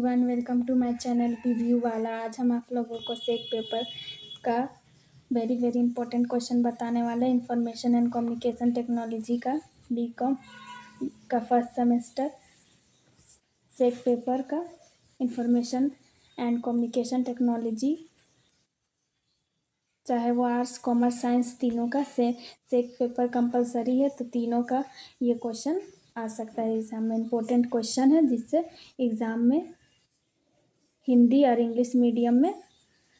Everyone, welcome to my channel review वाला। आज हम आप लोगों को सेक पेपर का वेरी इंपॉर्टेंट क्वेश्चन बताने वाले हैं। इंफॉर्मेशन एंड कम्युनिकेशन टेक्नोलॉजी का बीकॉम का फर्स्ट सेमेस्टर सेक पेपर का इंफॉर्मेशन एंड कम्युनिकेशन टेक्नोलॉजी, चाहे वो आर्ट्स कॉमर्स साइंस, तीनों का सेक पेपर कंपलसरी है, तो तीनों का ये क्वेश्चन आ सकता है एग्ज़ाम में। इम्पोर्टेंट क्वेश्चन है जिससे एग्ज़ाम में हिंदी और इंग्लिश मीडियम में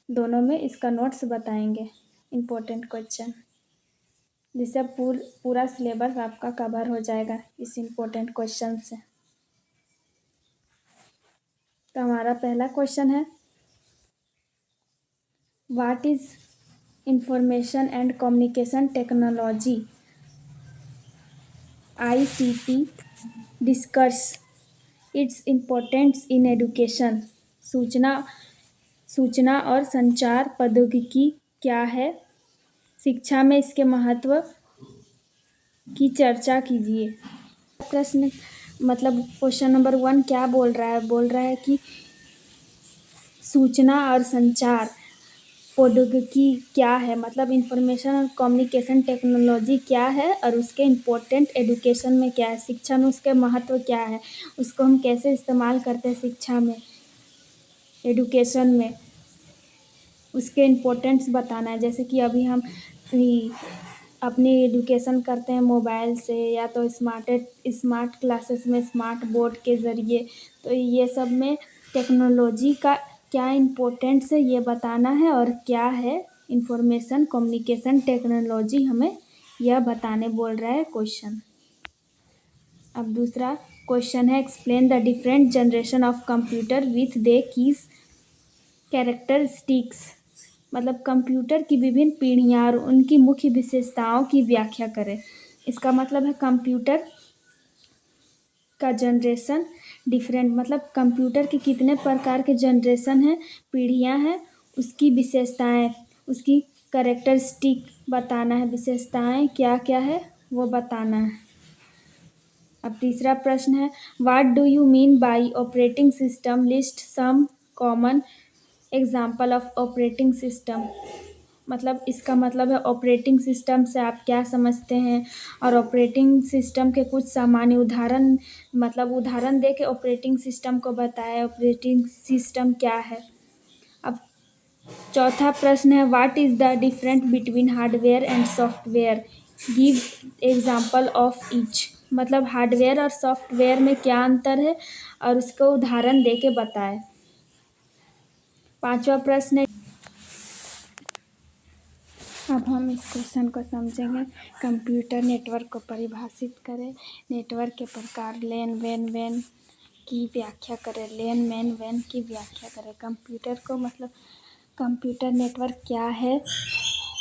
दोनों में इसका नोट्स बताएंगे। इम्पोर्टेंट क्वेश्चन जिससे पूरा सिलेबस आपका कवर हो जाएगा इस इम्पोर्टेंट क्वेश्चन से। तो हमारा पहला क्वेश्चन है, what is information and communication technology? ICT discuss its importance in education. सूचना और संचार प्रौद्योगिकी क्या है? शिक्षा में इसके महत्व की चर्चा कीजिए। प्रश्न मतलब क्वेश्चन नंबर 1 क्या बोल रहा है? बोल रहा है कि सूचना और संचार प्रौद्योगिकी क्या है, मतलब इंफॉर्मेशन और कम्युनिकेशन टेक्नोलॉजी क्या है और उसके इम्पोर्टेंट एजुकेशन में क्या है, शिक्षा में उसके महत्व क्या है, उसको हम कैसे इस्तेमाल करते हैं शिक्षा में, एजुकेशन में, उसके इम्पोर्टेंट्स बताना है। जैसे कि अभी हम अपनी एजुकेशन करते हैं मोबाइल से, या तो स्मार्ट क्लासेस में स्मार्ट बोर्ड के ज़रिए, तो ये सब में टेक्नोलॉजी का क्या इम्पोर्टेंट्स है ये बताना है, और क्या है इंफॉर्मेशन कम्युनिकेशन टेक्नोलॉजी हमें यह बताने बोल रहा है क्वेश्चन। अब दूसरा क्वेश्चन है, explain the different generation of computer with they keys characteristics, मतलब कंप्यूटर की विभिन्न पीढ़ियाँ और उनकी मुख्य विशेषताओं की व्याख्या करें। इसका मतलब है कंप्यूटर का जनरेशन डिफरेंट, मतलब कंप्यूटर के कितने प्रकार के जनरेशन हैं, पीढ़ियाँ हैं, उसकी विशेषताएं, उसकी कैरेक्टरिस्टिक बताना है, विशेषताएं क्या क्या है वो बताना है। अब तीसरा प्रश्न है, what do you mean by operating system? List some common example of operating system, मतलब इसका मतलब है ऑपरेटिंग सिस्टम से आप क्या समझते हैं, और ऑपरेटिंग सिस्टम के कुछ सामान्य उदाहरण, मतलब उदाहरण दे के ऑपरेटिंग सिस्टम को बताए ऑपरेटिंग सिस्टम क्या है। अब चौथा प्रश्न है, what is the difference between hardware and software? Give example of each, मतलब हार्डवेयर और सॉफ्टवेयर में क्या अंतर है और उसको उदाहरण दे के बताए। पांचवा प्रश्न है, अब हम इस क्वेश्चन को समझेंगे। कंप्यूटर नेटवर्क को परिभाषित करें। नेटवर्क के प्रकार, लेन वेन वेन की व्याख्या करें। लेन मैन वेन की व्याख्या करें। कंप्यूटर को मतलब कंप्यूटर नेटवर्क क्या है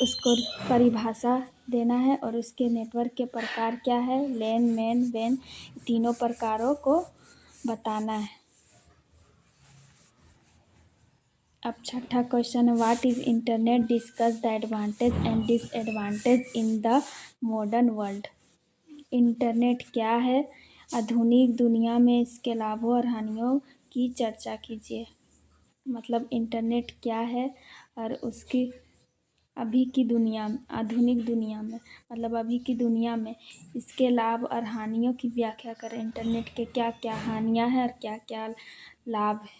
उसको परिभाषा देना है, और उसके नेटवर्क के प्रकार क्या है, लेन मैन वेन, तीनों प्रकारों को बताना है। अब छठा क्वेश्चन है, what is internet? Discuss the advantage and disadvantage in the modern world. Internet क्या है आधुनिक दुनिया में, इसके लाभों और हानियों की चर्चा कीजिए। मतलब इंटरनेट क्या है और उसकी अभी की दुनिया में, आधुनिक दुनिया में, मतलब अभी की दुनिया में इसके लाभ और हानियों की व्याख्या करें। इंटरनेट के क्या क्या हानियाँ हैं और क्या क्या लाभ है।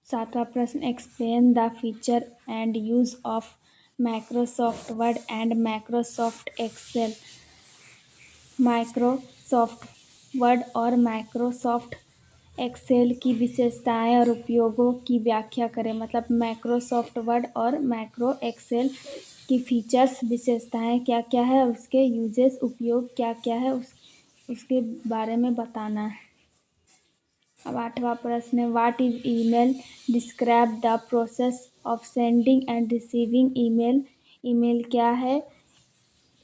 सातवां प्रश्न, explain the feature and use of Microsoft Word and Microsoft Excel. Microsoft Word और माइक्रोसॉफ्ट एक्सेल की विशेषताएं और उपयोगों की व्याख्या करें। मतलब माइक्रोसॉफ्ट वर्ड और माइक्रो एक्सेल की फीचर्स विशेषताएं क्या क्या है, उसके यूजेस उपयोग क्या क्या है, उसके बारे में बताना है। अब आठवां प्रश्न है, what is email? Describe the process of sending end receiving email. Email क्या है?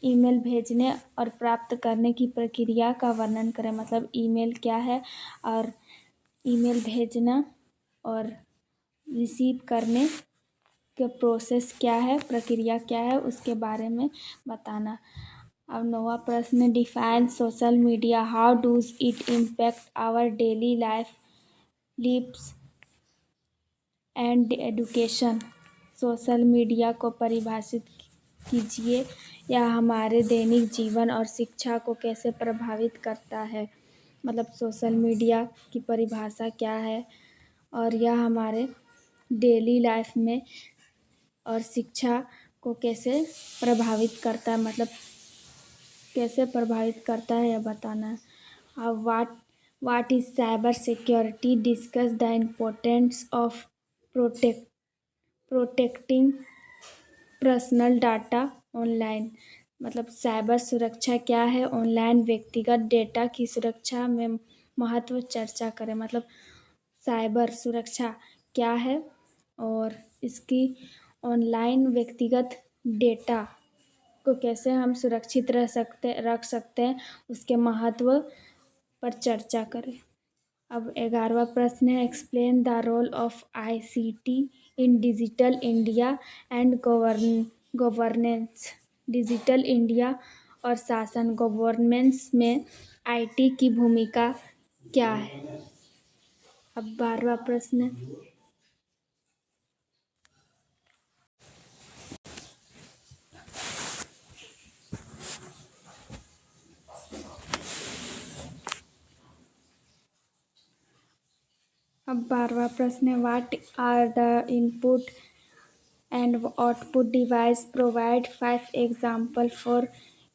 ईमेल भेजने और प्राप्त करने की प्रक्रिया का वर्णन करें। मतलब ईमेल क्या है और ईमेल भेजना और रिसीव करने के प्रोसेस क्या है, प्रक्रिया क्या है, उसके बारे में बताना। अब नवा प्रश्न, define social media, how does it impact our daily life, lives and education. Social media को परिभाषित कीजिए। यह हमारे दैनिक जीवन और शिक्षा को कैसे प्रभावित करता है। मतलब सोशल मीडिया की परिभाषा क्या है और यह हमारे डेली लाइफ में और शिक्षा को कैसे प्रभावित करता है, मतलब कैसे प्रभावित करता है यह बताना है। अब what is cyber security, discuss the importance of protecting personal data online. मतलब साइबर सुरक्षा क्या है, ऑनलाइन व्यक्तिगत डेटा की सुरक्षा में महत्व चर्चा करें। मतलब साइबर सुरक्षा क्या है और इसकी ऑनलाइन व्यक्तिगत डेटा को कैसे हम सुरक्षित रख सकते हैं, उसके महत्व पर चर्चा करें। अब 11वां प्रश्न है, explain the role of ICT in digital India and governance. Digital India और शासन गवर्नेंस में IT की भूमिका क्या है। अब 12वां प्रश्न, 12वां प्रश्न है, what are the input and output device, provide 5 example for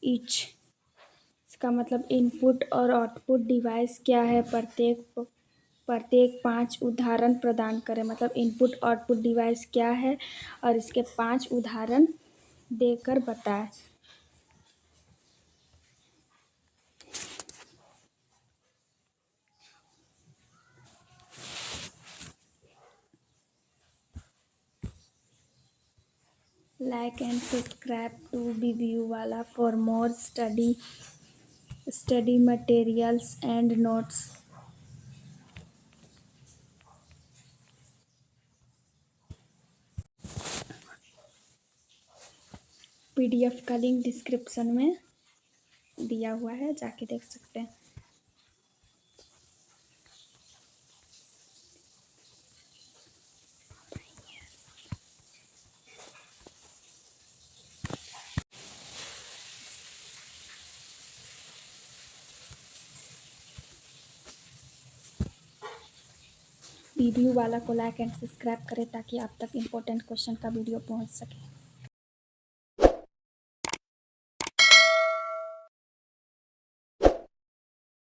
each. इसका मतलब इनपुट और आउटपुट डिवाइस क्या है, प्रत्येक 5 उदाहरण प्रदान करें। मतलब इनपुट आउटपुट डिवाइस क्या है और इसके 5 उदाहरण देकर बताएं। Like and subscribe to view वाला for more study materials and notes. PDF का लिंक डिस्क्रिप्शन में दिया हुआ है, जाके देख सकते हैं। वीडियो वाला को लाइक एंड सब्सक्राइब करें ताकि आप तक इम्पोर्टेंट क्वेश्चन का वीडियो पहुंच सके।